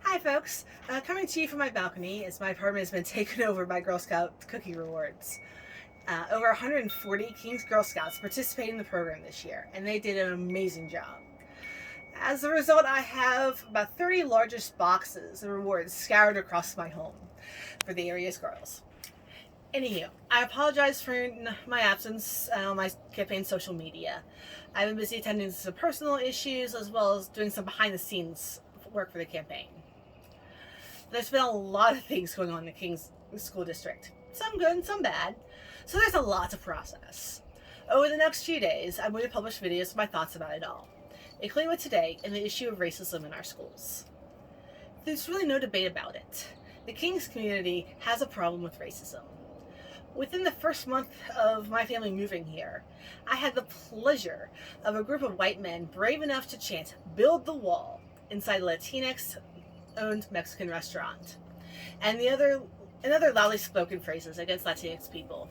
Hi folks, coming to you from my balcony as my apartment has been taken over by Girl Scout cookie rewards. Over 140 King's Girl Scouts participated in the program this year, and they did an amazing job. As a result, I have about 30 largest boxes of rewards scattered across my home for the area's girls. Anywho, I apologize for my absence on my campaign social media. I've been busy attending to some personal issues as well as doing some behind the scenes work for the campaign. There's been a lot of things going on in the King's School District. Some good and some bad. So there's a lot to process. Over the next few days, I'm going to publish videos with my thoughts about it all, including with today and the issue of racism in our schools. There's really no debate about it. The King's community has a problem with racism. Within the first month of my family moving here, I had the pleasure of a group of white men brave enough to chant "Build the Wall" inside a Latinx-owned Mexican restaurant, and other loudly spoken phrases against Latinx people.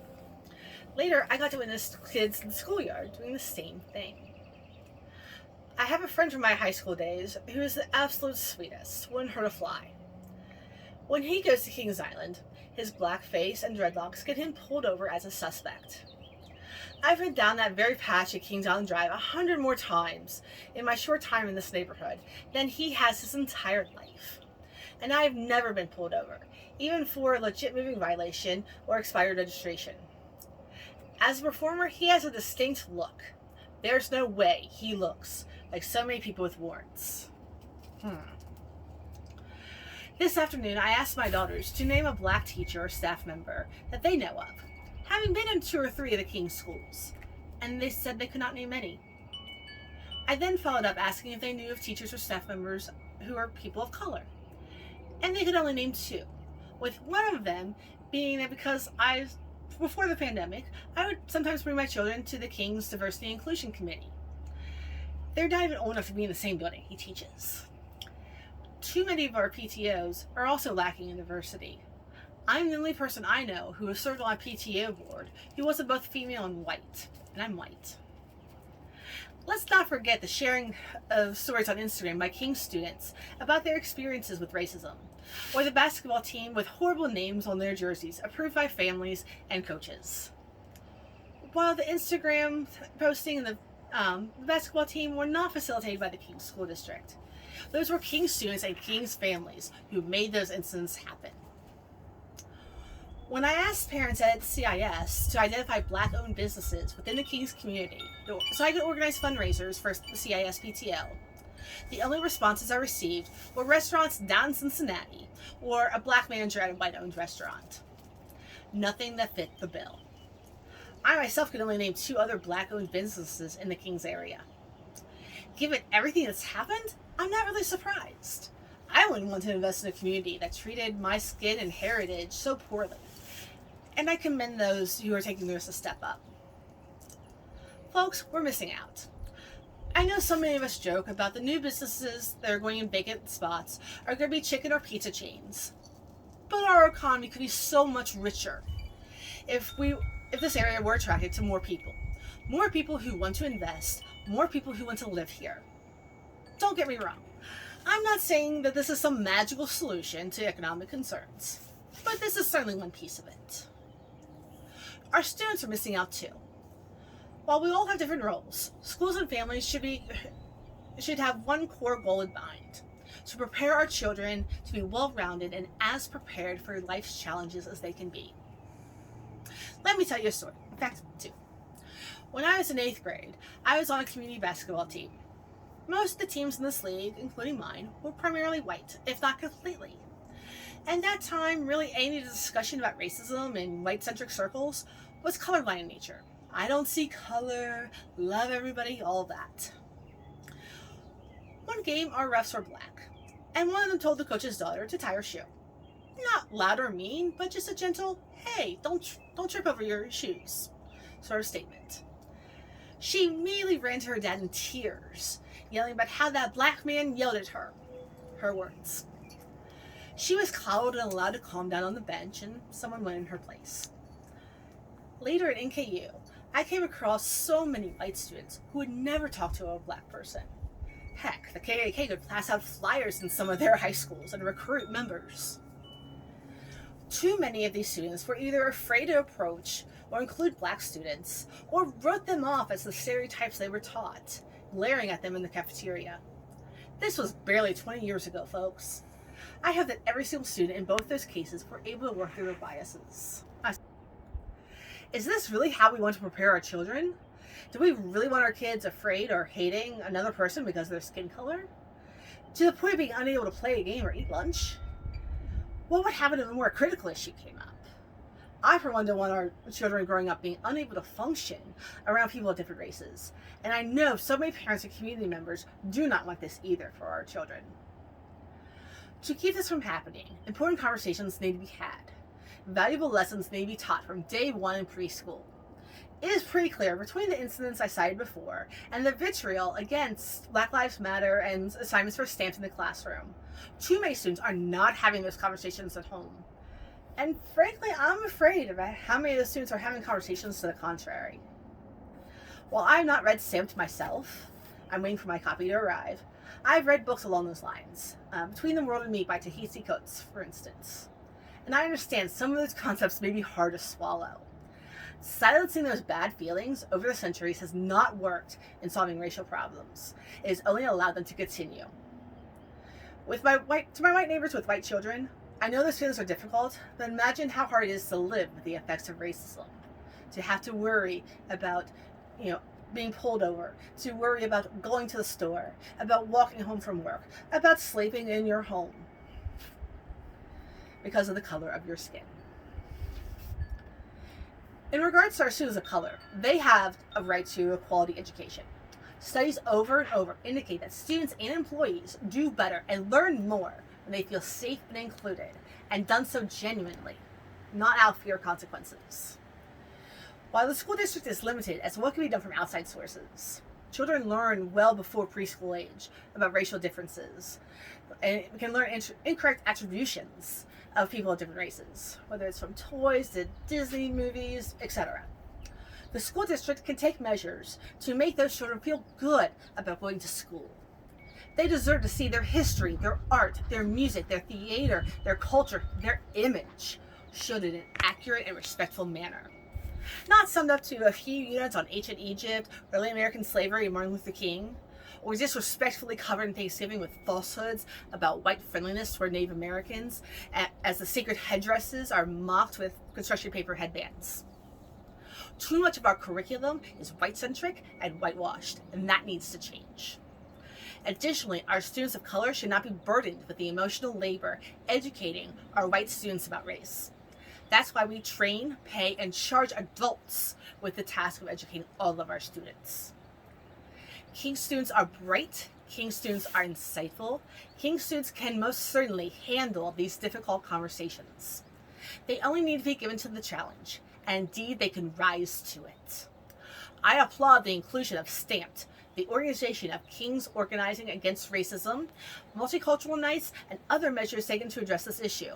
Later, I got to witness kids in the schoolyard doing the same thing. I have a friend from my high school days who is the absolute sweetest, wouldn't hurt a fly. When he goes to Kings Island, his black face and dreadlocks get him pulled over as a suspect. I've been down that very patch at Kings Island Drive 100 more times in my short time in this neighborhood than he has his entire life. And I've never been pulled over, even for a legit moving violation or expired registration. As a performer, he has a distinct look. There's no way he looks like so many people with warrants. This afternoon, I asked my daughters to name a black teacher or staff member that they know of, having been in 2 or 3 of the King's schools, and they said they could not name any. I then followed up asking if they knew of teachers or staff members who are people of color, and they could only name 2, with one of them being that because before the pandemic, I would sometimes bring my children to the King's Diversity and Inclusion Committee. They're not even old enough to be in the same building he teaches. Too many of our PTOs are also lacking in diversity. I'm the only person I know who has served on a PTO board who wasn't both female and white, and I'm white. Let's not forget the sharing of stories on Instagram by King students about their experiences with racism, or the basketball team with horrible names on their jerseys approved by families and coaches. While the Instagram posting and the basketball team were not facilitated by the King's School District, those were King's students and King's families who made those incidents happen. When I asked parents at CIS to identify black-owned businesses within the King's community so I could organize fundraisers for the CIS PTO, the only responses I received were restaurants down in Cincinnati or a black manager at a white-owned restaurant. Nothing that fit the bill. I myself could only name 2 other black-owned businesses in the King's area. Given everything that's happened, I'm not really surprised. I wouldn't want to invest in a community that treated my skin and heritage so poorly. And I commend those who are taking the risk to step up. Folks, we're missing out. I know so many of us joke about the new businesses that are going in vacant spots are going to be chicken or pizza chains. But our economy could be so much richer if this area were attracted to more people who want to invest, more people who want to live here. Don't get me wrong. I'm not saying that this is some magical solution to economic concerns, but this is certainly one piece of it. Our students are missing out too. While we all have different roles, schools and families should have one core goal in mind: to prepare our children to be well-rounded and as prepared for life's challenges as they can be. Let me tell you a story. In fact, 2. When I was in 8th grade, I was on a community basketball team. Most of the teams in this league, including mine, were primarily white, if not completely. And that time, really any discussion about racism in white-centric circles was colorblind in nature. I don't see color, love everybody, all that. One game, our refs were black, and one of them told the coach's daughter to tie her shoe. Not loud or mean, but just a gentle, "Hey, don't trip over your shoes," sort of statement. She immediately ran to her dad in tears, yelling about how that black man yelled at her. Her words. She was coddled and allowed to calm down on the bench, and someone went in her place. Later at NKU, I came across so many white students who would never talk to a black person. Heck, the KKK could pass out flyers in some of their high schools and recruit members. Too many of these students were either afraid to approach or include black students, or wrote them off as the stereotypes they were taught, glaring at them in the cafeteria. This was barely 20 years ago, folks. I hope that every single student in both those cases were able to work through their biases. Is this really how we want to prepare our children? Do we really want our kids afraid or hating another person because of their skin color? To the point of being unable to play a game or eat lunch? What would happen if a more critical issue came up? I, for one, don't want our children growing up being unable to function around people of different races. And I know so many parents and community members do not want this either for our children. To keep this from happening, important conversations need to be had. Valuable lessons need to be taught from day one in preschool. It is pretty clear between the incidents I cited before and the vitriol against Black Lives Matter and assignments for stamps in the classroom, too many students are not having those conversations at home. And frankly, I'm afraid about how many of those students are having conversations to the contrary. While I've not read Stamped myself, I'm waiting for my copy to arrive, I've read books along those lines. Between the World and Me by Ta-Nehisi Coates, for instance. And I understand some of those concepts may be hard to swallow. Silencing those bad feelings over the centuries has not worked in solving racial problems. It has only allowed them to continue. To my white neighbors with white children, I know those feelings are difficult, but imagine how hard it is to live with the effects of racism. To have to worry about, being pulled over, to worry about going to the store, about walking home from work, about sleeping in your home because of the color of your skin. In regards to our students of color, they have a right to a quality education. Studies over and over indicate that students and employees do better and learn more when they feel safe and included, and done so genuinely, not out of fear of consequences. While the school district is limited as to what can be done from outside sources, children learn well before preschool age about racial differences, and can learn incorrect attributions of people of different races, whether it's from toys to Disney movies, etc. The school district can take measures to make those children feel good about going to school. They deserve to see their history, their art, their music, their theater, their culture, their image shown in an accurate and respectful manner. Not summed up to a few units on ancient Egypt, early American slavery, and Martin Luther King, or disrespectfully covered in Thanksgiving with falsehoods about white friendliness toward Native Americans, as the sacred headdresses are mocked with construction paper headbands. Too much of our curriculum is white-centric and whitewashed, and that needs to change. Additionally, our students of color should not be burdened with the emotional labor educating our white students about race. That's why we train, pay, and charge adults with the task of educating all of our students. King students are bright, King students are insightful, King students can most certainly handle these difficult conversations. They only need to be given to the challenge, and indeed they can rise to it. I applaud the inclusion of Stamped, the organization of Kings Organizing Against Racism, Multicultural Nights, and other measures taken to address this issue.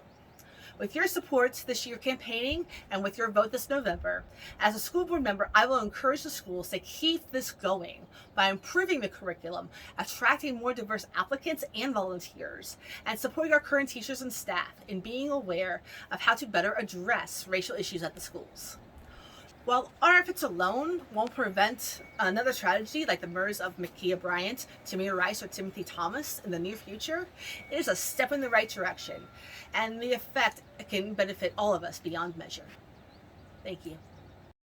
With your support this year campaigning and with your vote this November, as a school board member, I will encourage the schools to keep this going by improving the curriculum, attracting more diverse applicants and volunteers, and supporting our current teachers and staff in being aware of how to better address racial issues at the schools. While our efforts alone won't prevent another tragedy like the murders of Ma'Khia Bryant, Tamir Rice, or Timothy Thomas in the near future, it is a step in the right direction, and the effect can benefit all of us beyond measure. Thank you.